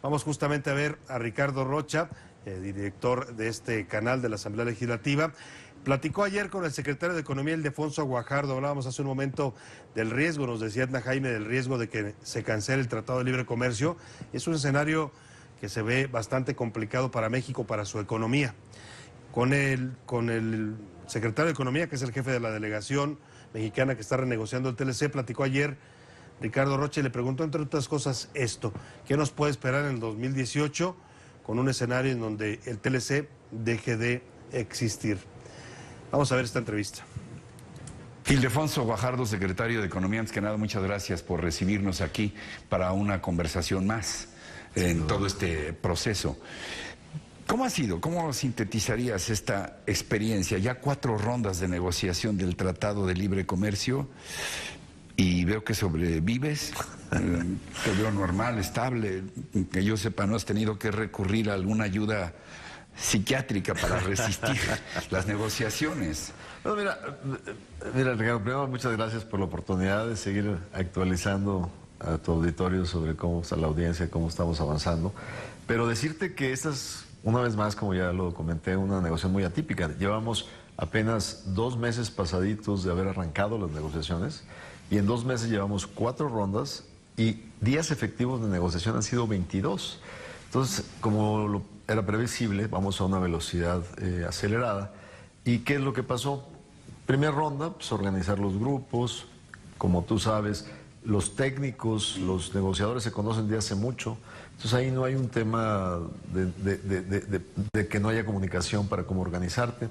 Vamos justamente a ver a Ricardo Rocha, director de este canal de la Asamblea Legislativa. Platicó ayer con el secretario de Economía, Ildefonso Guajardo. Hablábamos hace un momento del riesgo, nos decía Edna Jaime, del riesgo de que se cancele el Tratado de Libre Comercio. Es un escenario que se ve bastante complicado para México, para su economía. Con el secretario de Economía, que es el jefe de la delegación mexicana que está renegociando el TLC, platicó ayer Ricardo Rocha y le preguntó, entre otras cosas, esto: ¿qué nos puede esperar en el 2018 con un escenario en donde el TLC deje de existir? Vamos a ver esta entrevista. Ildefonso Guajardo, secretario de Economía, antes que nada, muchas gracias por recibirnos aquí para una conversación más en todo este proceso. ¿Cómo ha sido? ¿Cómo sintetizarías esta experiencia? Ya 4 rondas de negociación del Tratado de Libre Comercio y veo que sobrevives, te veo normal, estable, que yo sepa, no has tenido que recurrir a alguna ayuda psiquiátrica para resistir las negociaciones. No, mira, Ricardo, primero muchas gracias por la oportunidad de seguir actualizando a tu auditorio sobre cómo está la audiencia, cómo estamos avanzando, pero decirte que esta es, una vez más, como ya lo comenté, una negociación muy atípica. Llevamos apenas 2 meses pasaditos de haber arrancado las negociaciones y en 2 meses llevamos 4 rondas y días efectivos de negociación han sido 22. Entonces, como era previsible, vamos a una velocidad acelerada. ¿Y qué es lo que pasó? Primera ronda, pues organizar los grupos. Como tú sabes, los técnicos, los negociadores se conocen de hace mucho. Entonces ahí no hay un tema de que no haya comunicación para cómo organizarte.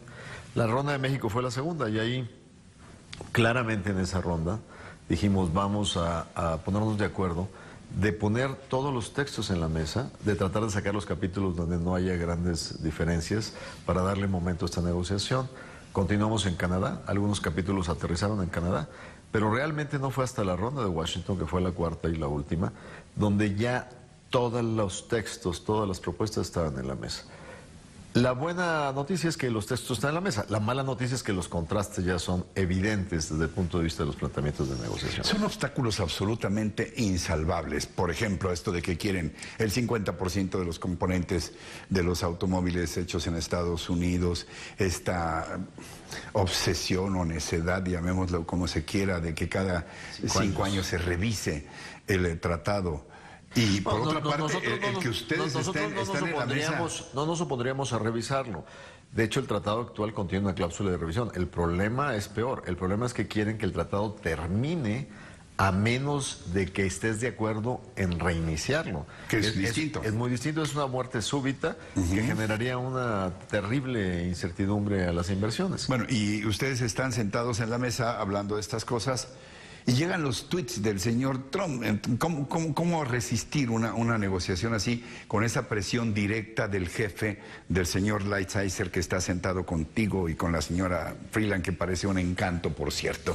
La ronda de México fue la segunda y ahí claramente en esa ronda dijimos vamos a ponernos de acuerdo, de poner todos los textos en la mesa, de tratar de sacar los capítulos donde no haya grandes diferencias para darle momento a esta negociación. Continuamos en Canadá, algunos capítulos aterrizaron en Canadá, pero realmente no fue hasta la ronda de Washington, que fue la cuarta y la última, donde ya todos los textos, todas las propuestas estaban en la mesa. La buena noticia es que los textos están en la mesa. La mala noticia es que los contrastes ya son evidentes desde el punto de vista de los planteamientos de negociación. Son obstáculos absolutamente insalvables. Por ejemplo, esto de que quieren el 50% de los componentes de los automóviles hechos en Estados Unidos, esta obsesión o necedad, llamémoslo como se quiera, de que cada 5 años se revise el tratado. Y por otra parte, el que ustedes estén en la mesa... No nos opondríamos a revisarlo. De hecho, el tratado actual contiene una cláusula de revisión. El problema es peor. El problema es que quieren que el tratado termine a menos de que estés de acuerdo en reiniciarlo. Que es distinto. Es muy distinto. Es una muerte súbita que generaría una terrible incertidumbre a las inversiones. Bueno, y ustedes están sentados en la mesa hablando de estas cosas... Y llegan los tweets del señor Trump. ¿Cómo resistir una negociación así, con esa presión directa del jefe, del señor Lighthizer, que está sentado contigo, y con la señora Freeland, que parece un encanto, por cierto?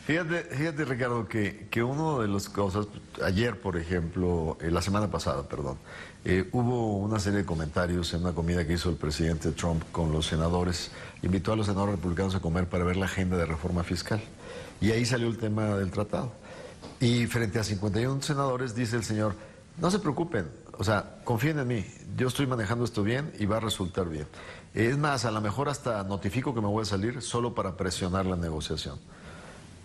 Fíjate, Ricardo, que una de las cosas, ayer, por ejemplo, la semana pasada, perdón, hubo una serie de comentarios en una comida que hizo el presidente Trump con los senadores. Invitó a los senadores republicanos a comer para ver la agenda de reforma fiscal. Y ahí salió el tema del tratado. Y frente a 51 senadores dice el señor, no se preocupen, o sea, confíen en mí, yo estoy manejando esto bien y va a resultar bien. Es más, a lo mejor hasta notifico que me voy a salir solo para presionar la negociación.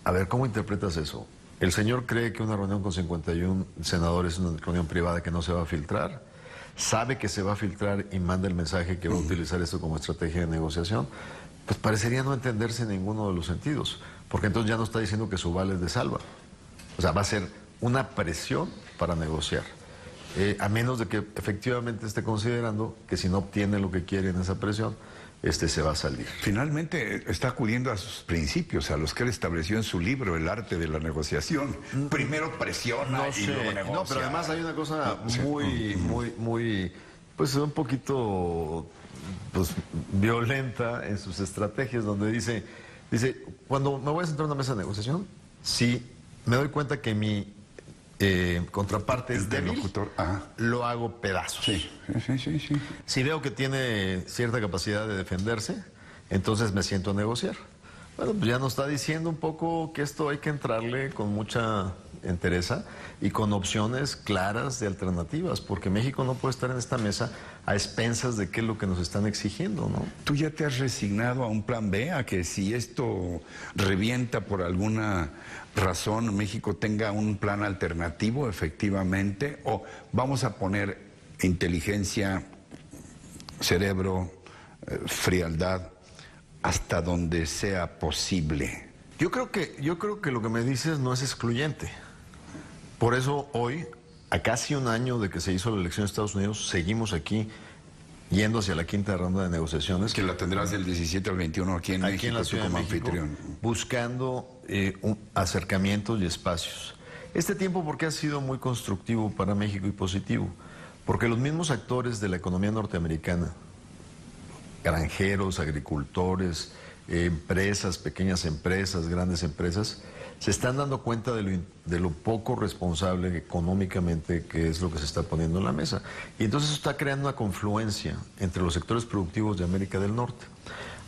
A ver, ¿cómo interpretas eso? ¿El señor cree que una reunión con 51 senadores es una reunión privada que no se va a filtrar? ¿Sabe que se va a filtrar y manda el mensaje que va a utilizar esto como estrategia de negociación? Pues parecería no entenderse en ninguno de los sentidos, porque entonces ya no está diciendo que su vale es de salva. O sea, va a ser una presión para negociar, a menos de que efectivamente esté considerando que si no obtiene lo que quiere en esa presión, se va a salir. Finalmente está acudiendo a sus principios, a los que él estableció en su libro, El arte de la negociación. Primero presiona y luego negocia. No, pero además hay una cosa muy, pues un poquito... pues violenta en sus estrategias, donde dice, cuando me voy a sentar en una mesa de negociación, si me doy cuenta que mi contraparte es débil, lo hago pedazos. Sí. Si veo que tiene cierta capacidad de defenderse, entonces me siento a negociar. Bueno, pues ya nos está diciendo un poco que esto hay que entrarle con mucha entereza y con opciones claras de alternativas, porque México no puede estar en esta mesa a expensas de qué es lo que nos están exigiendo, ¿no? ¿Tú ya te has resignado a un plan B, a que si esto revienta por alguna razón, México tenga un plan alternativo efectivamente? ¿O vamos a poner inteligencia, cerebro, frialdad hasta donde sea posible? Yo creo que lo que me dices no es excluyente. Por eso hoy, a casi un año de que se hizo la elección de Estados Unidos, seguimos aquí yendo hacia la quinta ronda de negociaciones. Que la tendrás del 17 al 21 aquí en México, en la Ciudad de como México, anfitrión. buscando acercamientos y espacios. Este tiempo, ¿por qué ha sido muy constructivo para México y positivo? Porque los mismos actores de la economía norteamericana, granjeros, agricultores, empresas, pequeñas empresas, grandes empresas, se están dando cuenta de lo poco responsable económicamente que es lo que se está poniendo en la mesa. Y entonces eso está creando una confluencia entre los sectores productivos de América del Norte.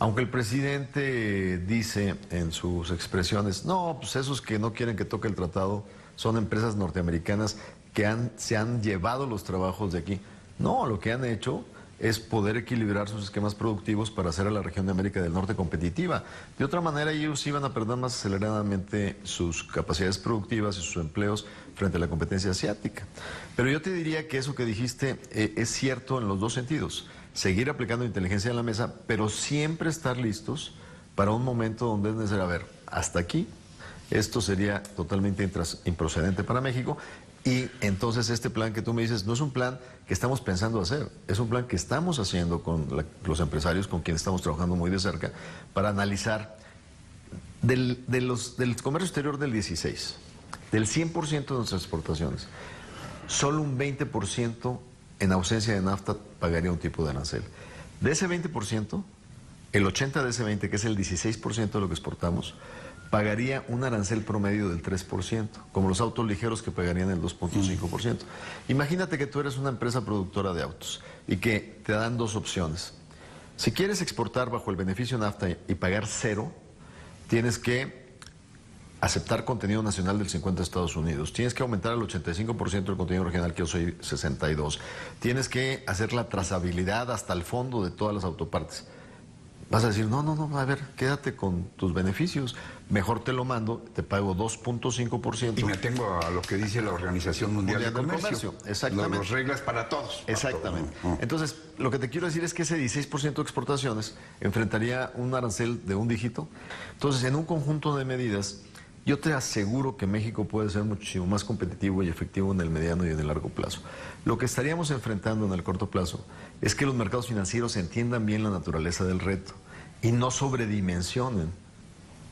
Aunque el presidente dice en sus expresiones, no, pues esos que no quieren que toque el tratado son empresas norteamericanas que se han llevado los trabajos de aquí. No, lo que han hecho es poder equilibrar sus esquemas productivos para hacer a la región de América del Norte competitiva. De otra manera, ellos iban a perder más aceleradamente sus capacidades productivas y sus empleos frente a la competencia asiática. Pero yo te diría que eso que dijiste es cierto en los dos sentidos. Seguir aplicando inteligencia en la mesa, pero siempre estar listos para un momento donde es necesario, a ver, hasta aquí, esto sería totalmente improcedente para México. Y entonces este plan que tú me dices no es un plan que estamos pensando hacer, es un plan que estamos haciendo con los empresarios con quienes estamos trabajando muy de cerca para analizar del comercio exterior del 16, del 100% de nuestras exportaciones, solo un 20% en ausencia de NAFTA pagaría un tipo de arancel. De ese 20%, el 80% de ese 20%, que es el 16% de lo que exportamos, pagaría un arancel promedio del 3%, como los autos ligeros que pagarían el 2.5%. Imagínate que tú eres una empresa productora de autos y que te dan dos opciones. Si quieres exportar bajo el beneficio NAFTA y pagar cero, tienes que aceptar contenido nacional del 50% de Estados Unidos. Tienes que aumentar al 85% el contenido regional, que yo soy 62%. Tienes que hacer la trazabilidad hasta el fondo de todas las autopartes. Vas a decir, no, a ver, quédate con tus beneficios, mejor te lo mando, te pago 2.5%. Y me atengo a lo que dice la Organización Mundial del Comercio. Exactamente. Las reglas para todos. Exactamente. Entonces, lo que te quiero decir es que ese 16% de exportaciones enfrentaría un arancel de un dígito. Entonces, en un conjunto de medidas, yo te aseguro que México puede ser muchísimo más competitivo y efectivo en el mediano y en el largo plazo. Lo que estaríamos enfrentando en el corto plazo es que los mercados financieros entiendan bien la naturaleza del reto y no sobredimensionen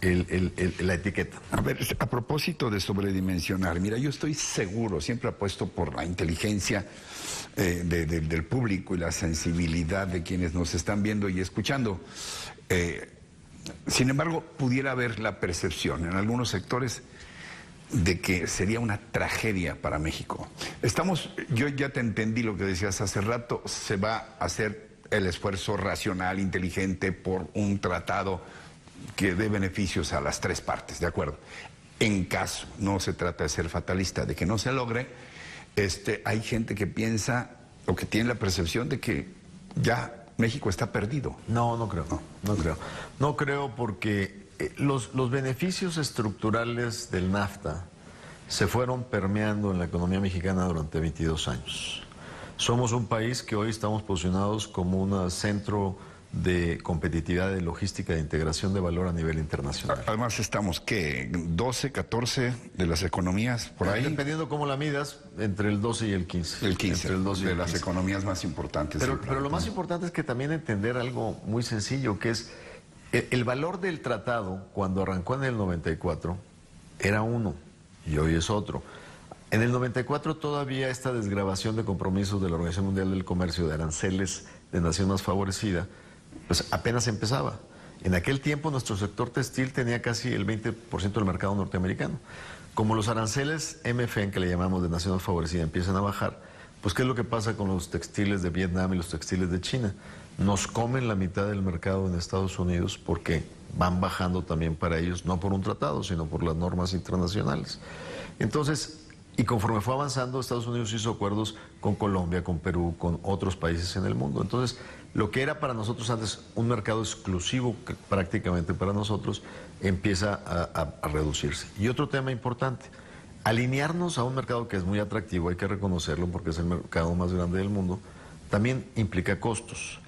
la etiqueta. A ver, a propósito de sobredimensionar, mira, yo estoy seguro, siempre apuesto por la inteligencia del público y la sensibilidad de quienes nos están viendo y escuchando. Sin embargo, pudiera haber la percepción en algunos sectores de que sería una tragedia para México. Yo ya te entendí lo que decías hace rato, se va a hacer el esfuerzo racional, inteligente, por un tratado que dé beneficios a las tres partes, ¿de acuerdo? En caso, no se trata de ser fatalista, de que no se logre, hay gente que piensa o que tiene la percepción de que ya México está perdido. No creo. No creo porque los beneficios estructurales del NAFTA se fueron permeando en la economía mexicana durante 22 años. Somos un país que hoy estamos posicionados como un centro de competitividad, de logística, de integración de valor a nivel internacional. Además estamos, ¿qué? 12, 14 de las economías por ahí. Dependiendo cómo la midas, entre el 12 y el 15. El 15, entre el 12 y de el las 15. economías más importantes. Pero lo más importante es que también entender algo muy sencillo, que es el valor del tratado cuando arrancó en el 94 era uno y hoy es otro. En el 94 todavía esta desgravación de compromisos de la Organización Mundial del Comercio de aranceles de nación más favorecida, pues apenas empezaba. En aquel tiempo nuestro sector textil tenía casi el 20% del mercado norteamericano. Como los aranceles MFN, que le llamamos de nación más favorecida, empiezan a bajar, pues ¿qué es lo que pasa con los textiles de Vietnam y los textiles de China? Nos comen la mitad del mercado en Estados Unidos porque van bajando también para ellos, no por un tratado, sino por las normas internacionales. Entonces, y conforme fue avanzando, Estados Unidos hizo acuerdos con Colombia, con Perú, con otros países en el mundo. Entonces, lo que era para nosotros antes un mercado exclusivo prácticamente para nosotros, empieza a reducirse. Y otro tema importante, alinearnos a un mercado que es muy atractivo, hay que reconocerlo porque es el mercado más grande del mundo, también implica costos.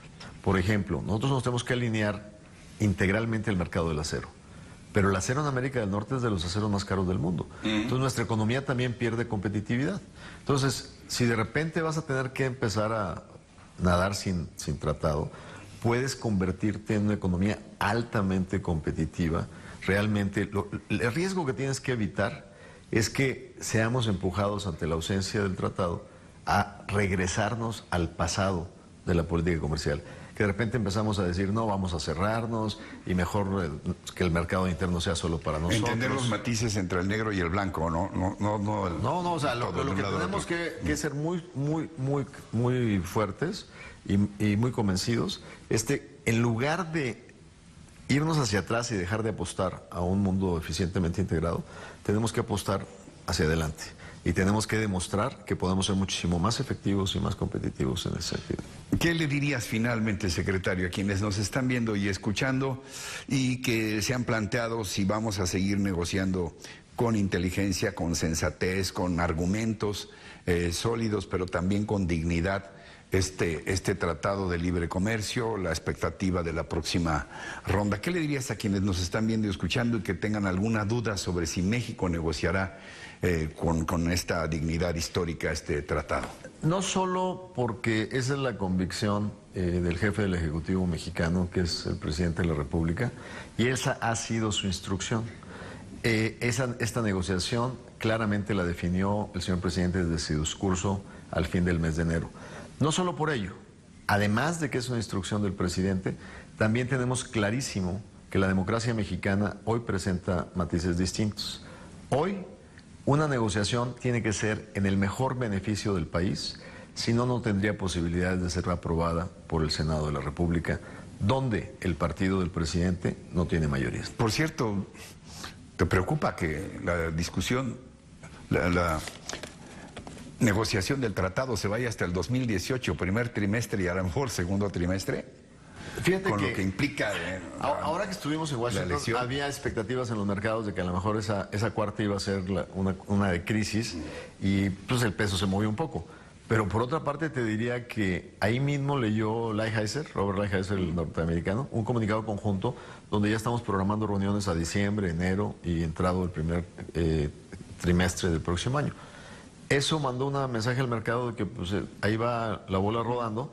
Por ejemplo, nosotros nos tenemos que alinear integralmente al mercado del acero. Pero el acero en América del Norte es de los aceros más caros del mundo. Entonces nuestra economía también pierde competitividad. Entonces, si de repente vas a tener que empezar a nadar sin tratado, puedes convertirte en una economía altamente competitiva. Realmente, el riesgo que tienes que evitar es que seamos empujados ante la ausencia del tratado a regresarnos al pasado de la política comercial. Que de repente empezamos a decir, no, vamos a cerrarnos y mejor que el mercado interno sea solo para nosotros. Entender los matices entre el negro y el blanco, no, o sea, lo que tenemos que ser muy fuertes y muy convencidos, en lugar de irnos hacia atrás y dejar de apostar a un mundo eficientemente integrado, tenemos que apostar hacia adelante. Y tenemos que demostrar que podemos ser muchísimo más efectivos y más competitivos en ese sentido. ¿Qué le dirías finalmente, secretario, a quienes nos están viendo y escuchando y que se han planteado si vamos a seguir negociando con inteligencia, con sensatez, con argumentos sólidos, pero también con dignidad, este tratado de libre comercio, la expectativa de la próxima ronda? ¿Qué le dirías a quienes nos están viendo y escuchando y que tengan alguna duda sobre si México negociará con esta dignidad histórica este tratado? No solo porque esa es la convicción del jefe del Ejecutivo mexicano, que es el presidente de la República, y esa ha sido su instrucción. Esta negociación claramente la definió el señor presidente desde su discurso al fin del mes de enero. No solo por ello, además de que es una instrucción del presidente, también tenemos clarísimo que la democracia mexicana hoy presenta matices distintos. Hoy, una negociación tiene que ser en el mejor beneficio del país, si no, no tendría posibilidades de ser aprobada por el Senado de la República, donde el partido del presidente no tiene mayoría. Por cierto, ¿te preocupa que la discusión, la negociación del tratado se vaya hasta el 2018, primer trimestre y a lo mejor segundo trimestre? Fíjate con lo que implica ahora que estuvimos en Washington había expectativas en los mercados de que a lo mejor esa cuarta iba a ser una de crisis y pues el peso se movió un poco. Pero por otra parte te diría que ahí mismo leyó Robert Lighthizer, el norteamericano, un comunicado conjunto donde ya estamos programando reuniones a diciembre, enero y entrado el primer trimestre del próximo año. Eso mandó un mensaje al mercado de que pues, ahí va la bola rodando,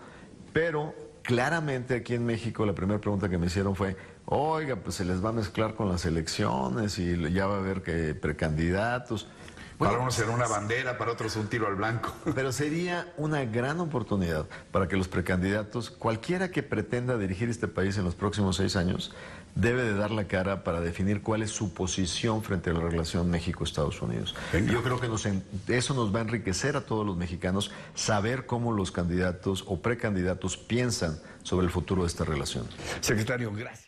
pero claramente aquí en México la primera pregunta que me hicieron fue, oiga, pues se les va a mezclar con las elecciones y ya va a haber que precandidatos. Bueno, para unos será una bandera, para otros un tiro al blanco. Pero sería una gran oportunidad para que los precandidatos, cualquiera que pretenda dirigir este país en los próximos 6 años, debe de dar la cara para definir cuál es su posición frente a la relación México-Estados Unidos. Yo creo que eso nos va a enriquecer a todos los mexicanos, saber cómo los candidatos o precandidatos piensan sobre el futuro de esta relación. Secretario, gracias.